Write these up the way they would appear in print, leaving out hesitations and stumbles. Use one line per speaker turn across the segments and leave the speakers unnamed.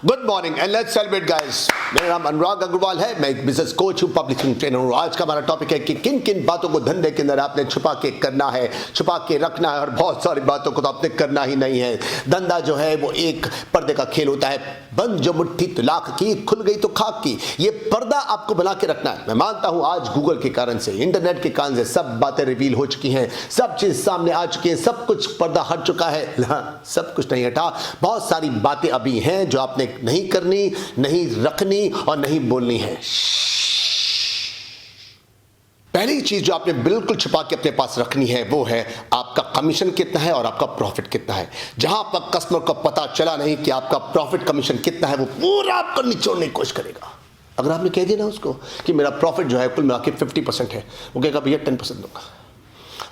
Good morning and let's celebrate guys. मेरा नाम अनुराग अग्रवाल है, मैं एक बिजनेस कोच हूँ, पब्लिशिंग ट्रेनर हूँ। आज का हमारा टॉपिक है कि किन किन बातों को धंधे के अंदर आपने छुपा के करना है, छुपा के रखना है, और बहुत सारी बातों को तो आपने करना ही नहीं है। धंधा जो है वो एक पर्दे का खेल होता है। बंद जो मुट्ठी तो लाख की, खुल गई तो खाक की। ये पर्दा आपको बना के रखना है। मैं मानता हूँ आज गूगल के कारण से, इंटरनेट के कारण से सब बातें रिवील हो चुकी हैं, सब चीज सामने आ चुकी है, सब कुछ पर्दा हट चुका है। सब कुछ नहीं हटा, बहुत सारी बातें अभी हैं जो आपने नहीं करनी, नहीं रखनी और नहीं बोलनी है। पहली चीज जो आपने बिल्कुल छुपा के अपने पास रखनी है वो है आपका कमीशन कितना है और आपका प्रॉफिट कितना है। जहां आपका कस्टमर को पता चला नहीं कि आपका प्रॉफिट कमीशन कितना है, वो पूरा आपको निचोड़ने की कोशिश करेगा। अगर आपने कह दिया ना उसको कि मेरा प्रॉफिट जो है कुल मिला के 50% है, वो कहेगा भैया 10% दूंगा।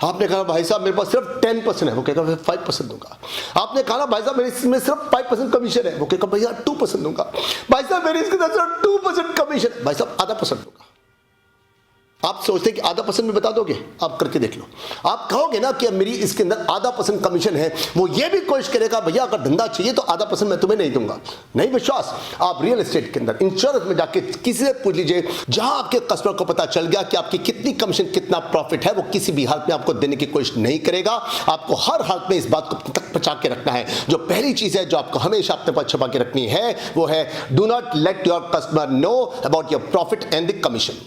आपने कहा भाई साहब मेरे पास सिर्फ 10% है, वो कहेगा 5% दूंगा। आपने कहा भाई साहब मेरे इसमें सिर्फ 5% कमीशन है, वो कहेगा भैया 2% दूंगा। भाई साहब मेरे इसके अंदर सिर्फ 2% कमीशन, भाई साहब आधा % दूंगा। आप सोचते हैं कि आधा % में बता दोगे, आप करके देख लो। आप कहोगे ना कि मेरी इसके अंदर आधा % कमीशन है, वो ये भी कोशिश करेगा भैया अगर धंधा चाहिए तो आधा % मैं तुम्हें नहीं दूंगा। नहीं विश्वास, आप रियल एस्टेट के अंदर, इंश्योरेंस में जाके किसी से पूछ लीजिए, जहां आपके कस्टमर को पता चल गया कि आपकी कितनी कमीशन कितना प्रॉफिट है, वो किसी भी हालत में आपको देने की कोशिश नहीं करेगा। आपको हर हालत में इस बात को तक बचा के रखना है। जो पहली चीज है जो आपको हमेशा अपने पास छुपा के रखनी है वो है do not let your customer know about your profit and the commission.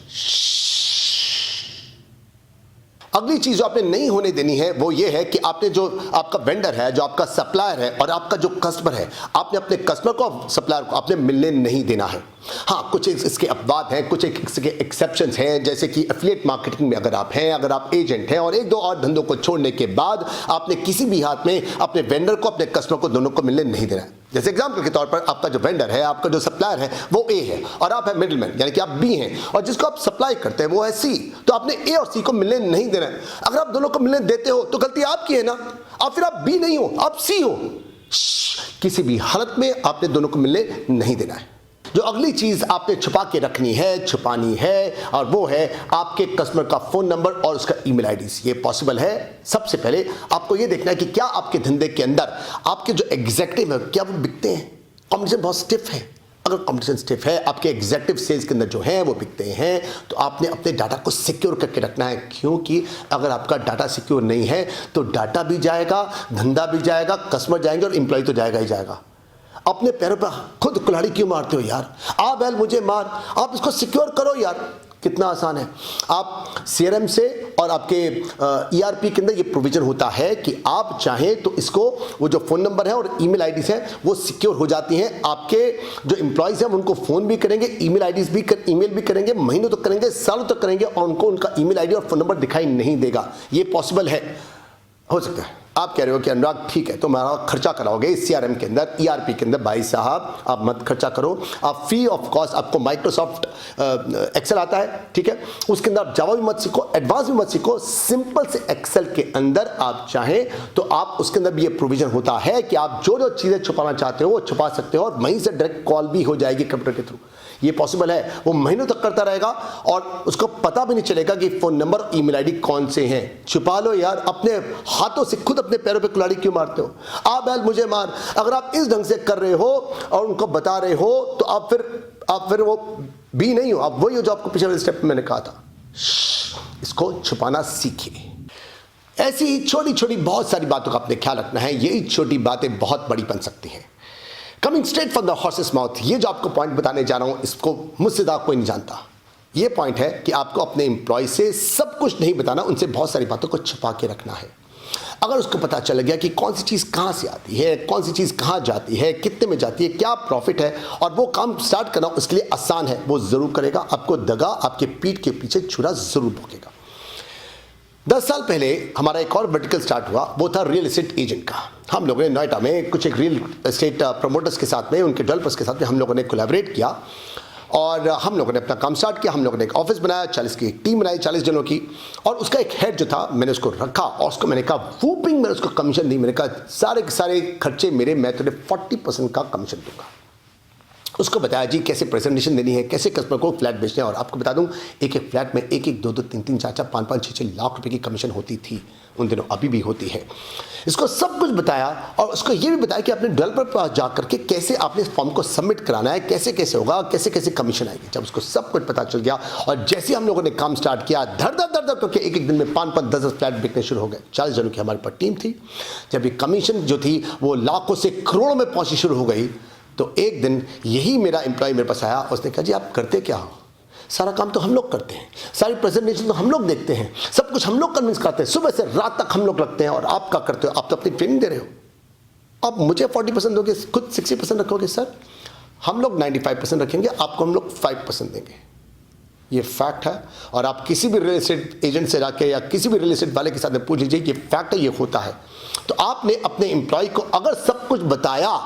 अगली चीज जो आपने नहीं होने देनी है वो ये है कि आपने जो आपका वेंडर है, जो आपका सप्लायर है और आपका जो कस्टमर है, आपने अपने कस्टमर को, सप्लायर को आपने मिलने नहीं देना है। हाँ, कुछ इसके अपवाद हैं, कुछ इसके एक्सेप्शंस हैं, जैसे कि एफिलिएट मार्केटिंग में अगर आप हैं, अगर आप एजेंट हैं और एक दो और धंधों को छोड़ने के बाद आपने किसी भी हाथ में अपने वेंडर को, अपने कस्टमर को, दोनों को मिलने नहीं देना है। जैसे एग्जाम्पल के तौर पर आपका जो वेंडर है, आपका जो सप्लायर है वो ए है और आप है मिडलमैन, यानी कि आप बी हैं, और जिसको आप सप्लाई करते हैं वो है सी, तो आपने ए और सी को मिलने नहीं देना है। अगर आप दोनों को मिलने देते हो तो गलती आपकी है ना, आप फिर आप बी नहीं हो, आप सी हो। किसी भी हालत में आपने दोनों को मिलने नहीं देना है। जो अगली चीज आपने छुपा के रखनी है, छुपानी है, और वो है आपके कस्टमर का फोन नंबर और उसका ईमेल आईडी। ये पॉसिबल है। सबसे पहले आपको ये देखना है कि क्या आपके धंधे के अंदर आपके जो एग्जीक्यूटिव है क्या वो बिकते हैं। कंपटीशन बहुत स्टिफ है। अगर कंपटीशन स्टिफ है, आपके एग्जीक्यूटिव सेल्स के अंदर जो है वो बिकते हैं, तो आपने अपने डाटा को सिक्योर करके रखना है। क्योंकि अगर आपका डाटा सिक्योर नहीं है तो डाटा भी जाएगा, धंधा भी जाएगा, कस्टमर जाएंगे और एम्प्लॉय तो जाएगा ही जाएगा। अपने पैरों पर खुद कुल्हाड़ी क्यों मारते हो यार? आ बैल मुझे मार, आप इसको सिक्योर करो यार। कितना आसान है। आप सीआरएम से और आपके ईआरपी के अंदर ये प्रोविजन होता है कि आप चाहें तो इसको, वो जो फ़ोन नंबर है और ईमेल आईडीज हैं वो सिक्योर हो जाती हैं। आपके जो एम्प्लॉयज़ हैं उनको फ़ोन भी करेंगे, ईमेल आईडीज भी ईमेल भी करेंगे, महीनों तक करेंगे, सालों तक करेंगे, और उनको उनका ईमेल आईडी और फ़ोन नंबर दिखाई नहीं देगा। ये पॉसिबल है, हो सकता है। आप कह रहे हो कि अनुराग ठीक है तो हमारा खर्चा कराओगे इस सीआरएम के अंदर, ईआरपी के अंदर। भाई साहब आप मत खर्चा करो, आप फ्री ऑफ कॉस्ट, आपको माइक्रोसॉफ्ट एक्सेल आता है, ठीक है, उसके अंदर आप जावा भी मत सीखो, एडवांस भी मत सीखो, सिंपल से एक्सेल के अंदर आप चाहें तो आप उसके अंदर भी ये प्रोविजन होता है कि आप जो जो चीज़ें छुपाना चाहते हो वो छुपा सकते हो, और वहीं से डायरेक्ट कॉल भी हो जाएगी कंप्यूटर के थ्रू। ये पॉसिबल है। वो महीनों तक करता रहेगा और उसको पता भी नहीं चलेगा कि फोन नंबर और ईमेल आईडी कौन से हैं। छुपा लो यार, अपने हाथों से खुद अपने पैरों पे कुल्हाड़ी क्यों मारते हो? आ बैल मुझे मार। अगर आप इस ढंग से कर रहे हो और उनको बता रहे हो तो आप फिर वो भी नहीं हो, आप वही हो जो आपको पिछले स्टेप में मैंने कहा था। इसको छुपाना सीखिए। ऐसी ही छोटी छोटी बहुत सारी बातों का आपने ख्याल रखना है। यही छोटी बातें बहुत बड़ी बन सकती हैं। Coming straight from the horses mouth, ये जो आपको पॉइंट बताने जा रहा हूं इसको मुझसे ज़्यादा कोई नहीं जानता। ये पॉइंट है कि आपको अपने एम्प्लॉय से सब कुछ नहीं बताना, उनसे बहुत सारी बातों को छुपा के रखना है। अगर उसको पता चल गया कि कौन सी चीज़ कहाँ से आती है, कौन सी चीज़ कहाँ जाती है, कितने में जाती है, क्या प्रॉफिट है, और वो काम स्टार्ट करना उसके लिए आसान है, वो ज़रूर करेगा। आपको दगा, आपके पीठ के पीछे छुरा ज़रूर भोगेगा। 10 साल पहले हमारा एक और वर्टिकल स्टार्ट हुआ, वो था रियल एस्टेट एजेंट का। हम लोगों ने नोएडा में कुछ एक रियल एस्टेट प्रमोटर्स के साथ में, उनके डेवलपर्स के साथ में हम लोगों ने कोलैबोरेट किया और हम लोगों ने अपना काम स्टार्ट किया। हम लोगों ने एक ऑफिस बनाया, 40 की एक टीम बनाई, 40 जनों की, और उसका एक हेड जो था मैंने उसको रखा और उसको मैंने कहा वूपिंग, मैंने उसको कमीशन दी। मैंने कहा सारे के सारे खर्चे मेरे, मैं तुझे 40% का कमीशन दूंगा। उसको बताया जी कैसे प्रेजेंटेशन देनी है, कैसे कस्टमर को फ्लैट बेचना है। और आपको बता दूं, एक एक फ्लैट में एक एक 2-2 3-3 4-4 5-5 6-6 लाख रुपए की कमीशन होती थी उन दिनों, अभी भी होती है। इसको सब कुछ बताया और उसको ये भी बताया कि अपने डेवलपर पास जा करके कैसे आपने इस फॉर्म को सबमिट कराना है, कैसे कैसे होगा, कैसे कैसे कमीशन आएगी। जब उसको सब कुछ पता चल गया और जैसे हम लोगों ने काम स्टार्ट किया, धड़ धड़ धड़ धड़ करके एक एक दिन में 5-5 10-10 फ्लैट बिकने शुरू हो गए। 40 जनों की हमारे पास टीम थी। जब ये कमीशन जो थी वो लाखों से करोड़ों में पहुंचनी शुरू हो गई, तो एक दिन यही मेरा एम्प्लॉय मेरे पास आया, उसने कहा जी आप करते क्या हो? सारा काम तो हम लोग करते हैं, सारी प्रेजेंटेशन तो हम लोग देखते हैं, सब कुछ हम लोग कन्विंस करते हैं, सुबह से रात तक हम लोग लगते हैं, और आप क्या करते हो? आप तो अपनी ट्रेनिंग दे रहे हो। आप मुझे 40% दोगे, खुद 60% रखोगे? सर हम लोग 95% रखेंगे, आपको हम लोग 5% देंगे। ये फैक्ट है। और आप किसी भी रियल एस्टेट एजेंट से जाके या किसी भी रियल एस्टेट वाले के साथ पूछ लीजिए, ये फैक्ट है, ये होता है। तो आपने अपने एम्प्लॉय को अगर सब कुछ बताया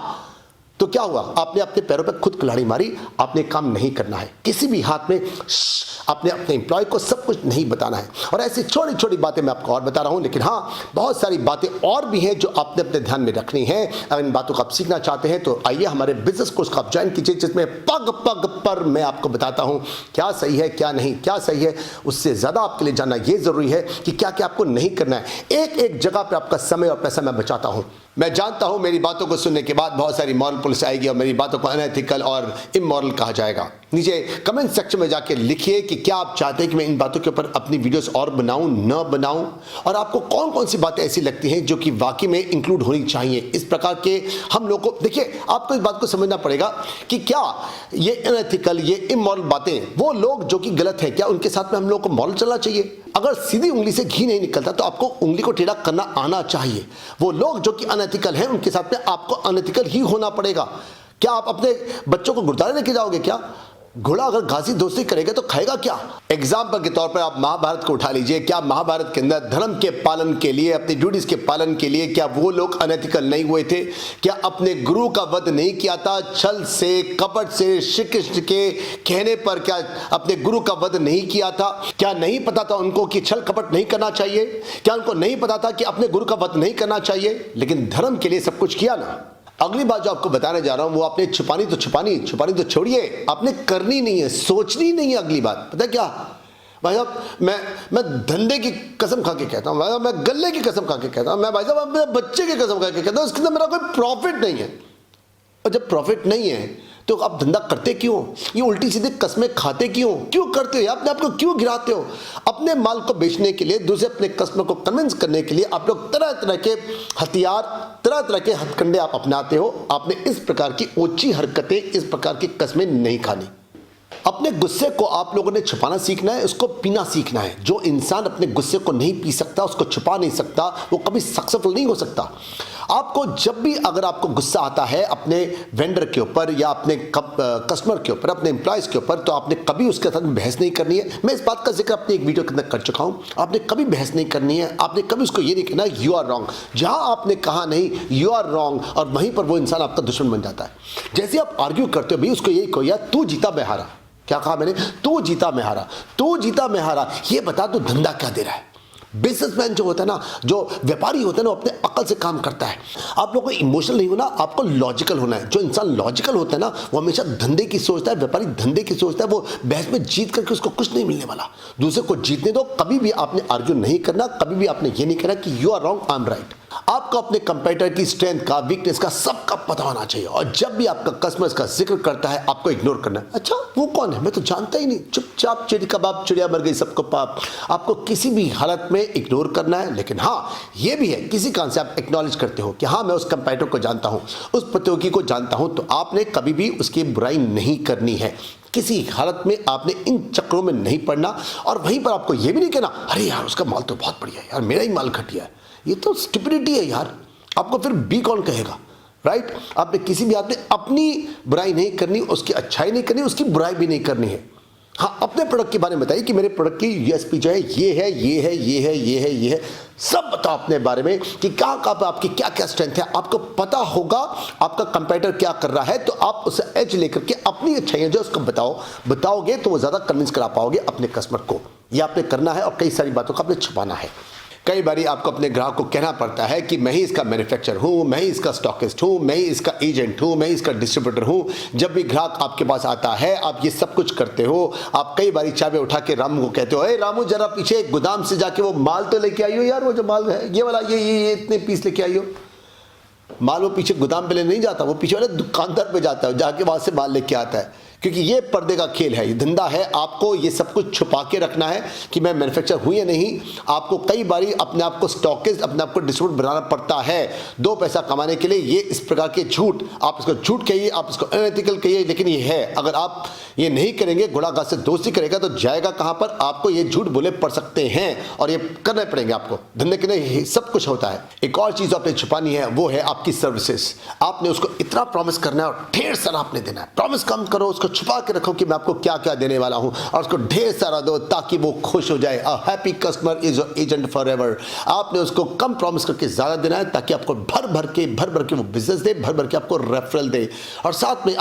तो क्या हुआ? आपने अपने पैरों पर खुद कुल्हाड़ी मारी। आपने काम नहीं करना है किसी भी हाथ में, आपने अपने एम्प्लॉय को सब कुछ नहीं बताना है। और ऐसी छोटी छोटी बातें मैं आपको और बता रहा हूं, लेकिन हाँ बहुत सारी बातें और भी हैं जो आपने अपने ध्यान में रखनी है। अगर इन बातों को आप सीखना चाहते हैं तो आइए हमारे बिजनेस कोर्स को आप ज्वाइन कीजिए, जिसमें पग पग पर मैं आपको बताता हूं क्या सही है क्या नहीं, क्या सही है। उससे ज्यादा आपके लिए जानना यह जरूरी है कि क्या क्या आपको नहीं करना है। एक एक जगह पर आपका समय और पैसा मैं बचाता हूं। मैं जानता हूं मेरी बातों को सुनने के बाद बहुत सारी मॉरल पुलिस आएगी और मेरी बातों को अनएथिकल और इमोरल कहा जाएगा। नीचे कमेंट सेक्शन में जाके लिखिए कि क्या आप चाहते हैं कि मैं इन बातों के ऊपर अपनी वीडियोस और बनाऊं, न बनाऊं, और आपको कौन कौन सी बातें ऐसी लगती हैं जो कि वाकई में इंक्लूड होनी चाहिए। इस प्रकार के हम लोग को देखिए, आपको इस बात को समझना पड़ेगा कि क्या ये अनएथिकल, ये इमोरल बातें, वो लोग जो कि गलत है, क्या उनके साथ में हम लोग को मॉरल चलना चाहिए? अगर सीधी उंगली से घी नहीं निकलता तो आपको उंगली को टेढ़ा करना आना चाहिए। वो लोग जो कि अनएथिकल हैं उनके साथ में आपको अनएथिकल ही होना पड़ेगा। क्या आप अपने बच्चों को गुरुद्वारे लेके जाओगे? क्या घोड़ा अगर घासी दोस्ती करेगा तो खाएगा क्या? एग्जाम्पल के तौर पर आप महाभारत को उठा लीजिए। क्या महाभारत के अंदर धर्म के पालन के लिए, अपनी ड्यूटीज के पालन के लिए, क्या वो लोग अनएथिकल नहीं हुए थे? क्या अपने गुरु का वध नहीं किया था? छल से, कपट से, श्री कृष्ण के कहने पर क्या अपने गुरु का वध नहीं किया था? क्या नहीं पता था उनको कि छल कपट नहीं करना चाहिए? क्या उनको नहीं पता था कि अपने गुरु का वध नहीं करना चाहिए? लेकिन धर्म के लिए सब कुछ किया ना। अगली बात जो आपको बताने जा रहा हूं वो आपने छुपानी तो छोड़िए, आपने करनी नहीं है, सोचनी नहीं है। अगली बात पता है क्या भाई साहब, मैं धंधे की कसम खा के कहता हूं भाई साहब, मैं गले की कसम खा के कहता हूं, मैं भाई साहब अपने बच्चे की कसम खा के कहता हूं, इसके अंदर मेरा कोई प्रॉफिट नहीं है। और जब प्रॉफिट नहीं है तो आप धंधा करते क्यों? ये उल्टी सीधी कस्में खाते क्यों करते हो? अपने आप को क्यों गिराते हो? अपने माल को बेचने के लिए, दूसरे अपने कस्टमर को कन्विंस करने के लिए आप लोग तरह तरह के हथियार, तरह तरह के हथकंडे आप अपनाते हो। आपने इस प्रकार की ओछी हरकतें, इस प्रकार की कस्में नहीं खानी। अपने गुस्से को आप लोगों ने छुपाना सीखना है, उसको पीना सीखना है। जो इंसान अपने गुस्से को नहीं पी सकता, उसको छुपा नहीं सकता, वो कभी सक्सेसफुल नहीं हो सकता। आपको जब भी अगर आपको गुस्सा आता है अपने वेंडर के ऊपर या अपने कस्टमर के ऊपर, अपने एम्प्लॉयज के ऊपर, तो आपने कभी उसके साथ बहस नहीं करनी है। मैं इस बात का जिक्र अपने एक वीडियो के अंदर कर चुका हूं। आपने कभी बहस नहीं करनी है, आपने कभी उसको ये नहीं कहना यू आर रॉन्ग। जहां आपने कहा नहीं यू आर रॉन्ग, और वहीं पर वो इंसान आपका दुश्मन बन जाता है। जैसे आप आर्ग्यू करते हो, भाई उसको यही कहो यार तू जीता मैं हारा। क्या कहा मैंने? तू जीता मैं हारा, तू जीता मैं हारा। ये बता तू धंधा क्या दे रहा है? बिजनेसमैन जो होता है ना, जो व्यापारी होता है ना, वो अपने अकल से काम करता है। आप लोग को इमोशनल नहीं होना, आपको लॉजिकल होना है। जो इंसान लॉजिकल होता है ना, वो हमेशा धंधे की सोचता है। व्यापारी धंधे की सोचता है। वो बहस में जीत करके उसको कुछ नहीं मिलने वाला। दूसरे को जीतने दो। कभी भी आपने आर्ग्यू नहीं करना, कभी भी आपने ये नहीं करना कि you are wrong I am right. आपको अपने कंपेटिटर की स्ट्रेंथ का, वीकनेस का सबका पता होना चाहिए। और जब भी आपका कस्टमर का जिक्र करता है, आपको इग्नोर करना है। अच्छा वो कौन है, मैं तो जानता ही नहीं, चुपचाप चिड़ी कबाब चिड़िया मर गई सबको पाप। आपको किसी भी हालत में इग्नोर करना है। लेकिन हाँ ये भी है, किसी कारण से आप एक्नॉलेज करते हो कि हाँ मैं उस कंपेटिटर को जानता हूं, उस प्रतियोगी को जानता हूं, तो आपने कभी भी उसकी बुराई नहीं करनी है। किसी हालत में आपने इन चक्रों में नहीं पड़ना। और वहीं पर आपको यह भी नहीं कहना अरे यार उसका माल तो बहुत बढ़िया है यार, मेरा ही माल घटिया है। ये तो स्टुपिडिटी है यार। आपको फिर बी कौन कहेगा, राइट? आपने किसी भी आदमी अपनी बुराई नहीं करनी, उसकी अच्छाई नहीं करनी, उसकी बुराई भी नहीं करनी है। हाँ अपने प्रोडक्ट के बारे में बताइए कि मेरे प्रोडक्ट की यूएसपी जो है ये है, ये है, ये है, ये है, ये है। सब बताओ अपने बारे में कि कहाँ कहाँ पर आपकी क्या क्या स्ट्रेंथ है। आपको पता होगा आपका कंपेटिटर क्या कर रहा है, तो आप उसे एज लेकर के अपनी अच्छाइयाँ जो उसको बताओगे तो वो ज़्यादा कन्विंस करा पाओगे अपने कस्टमर को। ये आपने करना है और कई सारी बातों का आपने छुपाना है। कई बार आपको अपने ग्राहक को कहना पड़ता है कि मैं ही इसका मैन्युफैक्चरर हूँ, मैं ही इसका स्टॉकिस्ट हूँ, मैं ही इसका एजेंट हूँ, मैं ही इसका डिस्ट्रीब्यूटर हूँ। जब भी ग्राहक आपके पास आता है आप ये सब कुछ करते हो। आप कई बार चाबी उठा के रामू को कहते हो, अरे रामू जरा पीछे गोदाम से जाके वो माल तो लेके आई हो यार, वो जो माल है ये वाला, ये इतने पीस लेके आई हो। माल वो पीछे गोदाम पे लेने नहीं जाता, वो पीछे वाले दुकानदार पे जाता है, जाके वहां से माल लेके आता है। क्योंकि ये पर्दे का खेल है, ये धंधा है। आपको ये सब कुछ छुपा के रखना है कि मैं मैन्युफैक्चरर हूं या नहीं। आपको कई बारी अपने आप को स्टॉकिस्ट, अपने आप को डिस्ट्रीब्यूटर बनाना पड़ता है 2 पैसा कमाने के लिए। ये इस प्रकार के झूठ, आप इसको झूठ कहिए, आप इसको अनएथिकल कहिए, लेकिन ये है। अगर आप ये नहीं करेंगे, घोड़ाघाट से दोस्ती करेगा तो जाएगा कहां पर? आपको ये झूठ बोले पड़ सकते हैं और ये करने पड़ेंगे आपको। धंधे के लिए सब कुछ होता है। एक और चीज आपने छुपानी है, वो है आपकी सर्विसेज। आपने उसको इतना प्रॉमिस करना है और ढेर सारा आपने देना है। प्रॉमिस कम करो, उसको छुपा के रखो कि मैं आपको क्या क्या देने वाला हूं, और उसको ढेर सारा दो ताकि वो खुश हो जाए। A happy customer is your agent for ever. आपने उसको कम प्रॉमिस करके ज्यादा देना है ताकि आपको भर भर के वो बिजनेस दे, भर भर के आपको रेफरल दे। और साथ में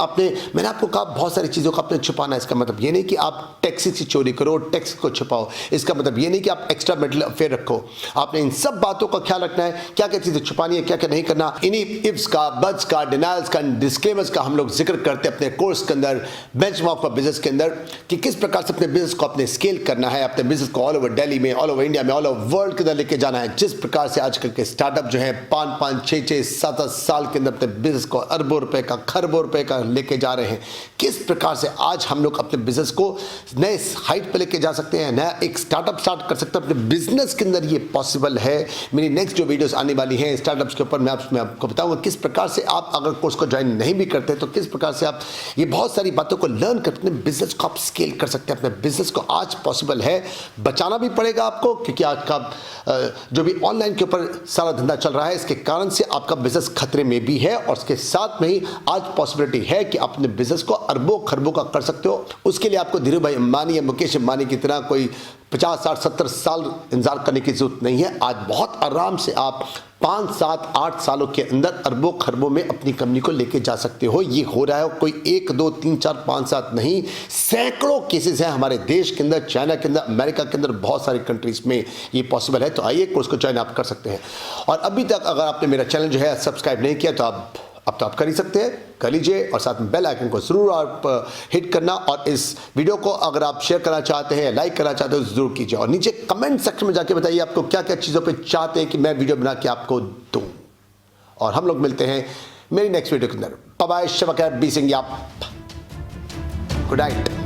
मैंने आपको कहा बहुत सारी चीजों को आपने छुपाना है। इसका मतलब ये नहीं कि आप टैक्सी से चोरी करो, टैक्स को छुपाओ। इसका मतलब ये नहीं कि आप एक्स्ट्रा मेटल अफेयर रखो। आपने इन सब बातों का ख्याल रखना है, क्या क्या चीजें छुपानी है, क्या क्या नहीं करना। इन्हीं इफ्स का, बट्स का, डिनायल्स का, डिस्क्लेमर्स का हम लोग जिक्र करते हैं अपने कोर्स के अंदर, बेंचमार्क फॉर बिजनेस के अंदर, कि किस प्रकार से अपने बिजनेस को अपने स्केल करना है, अपने बिजनेस को ऑल ओवर दिल्ली में, ऑल ओवर इंडिया में, ऑल ओवर वर्ल्ड के अंदर लेके जाना है। जिस प्रकार से आजकल के स्टार्टअप जो है 5-5, 6-6, 7-7 साल के अंदर अपने बिजनेस को अरबों रुपए का, खरबों रुपए का लेके जा रहे हैं, किस प्रकार से आज हम लोग अपने बिजनेस को नए हाइट पे लेके जा सकते हैं, नया एक स्टार्टअप स्टार्ट कर सकते हैं अपने बिजनेस के अंदर। ये पॉसिबल है। मेरी नेक्स्ट जो वीडियोस आने वाली हैं स्टार्टअप्स के ऊपर, मैं आपको बताऊंगा किस प्रकार से आप अगर कोर्स को ज्वाइन नहीं भी करते तो किस प्रकार से आप ये बहुत सारी बातों को लर्न कर अपने बिजनेस को आप स्केल कर सकते हैं। अपने बिजनेस को आज पॉसिबल है। बचाना भी पड़ेगा आपको, क्योंकि आज का जो भी ऑनलाइन के ऊपर सारा धंधा चल रहा है, इसके कारण से आपका बिजनेस खतरे में भी है। और इसके साथ में ही आज पॉसिबिलिटी है कि अपने बिजनेस को अरबों खरबों का कर सकते हो। उसके लिए आपको धीरू भाई अंबानी या मुकेश अंबानी की तरह कोई 50, 60, 70 साल इंतजार करने की जरूरत नहीं है। आज बहुत आराम से आप 5, 7, 8 सालों के अंदर अरबों खरबों में अपनी कंपनी को लेके जा सकते हो। ये हो रहा है, कोई 1, 2, 3, 4, 5, 7 नहीं, सैकड़ों केसेस हैं हमारे देश के अंदर, चाइना के अंदर, अमेरिका के अंदर, बहुत सारी कंट्रीज में ये पॉसिबल है। तो आइए कोर्स को ज्वाइन आप कर सकते हैं। और अभी तक अगर आपने मेरा चैनल जो है सब्सक्राइब नहीं किया तो अब तो आप कर ही सकते हैं, कर लीजिए। और साथ में बेल आइकन को जरूर आप हिट करना। और इस वीडियो को अगर आप शेयर करना चाहते हैं, लाइक करना चाहते हो तो जरूर कीजिए। और नीचे कमेंट सेक्शन में जाके बताइए आपको क्या क्या चीज़ों पे चाहते हैं कि मैं वीडियो बना के आपको दूं। और हम लोग मिलते हैं मेरी नेक्स्ट वीडियो के अंदर। बाय बाय, शबा खैर, बी सिंह, गुड नाइट।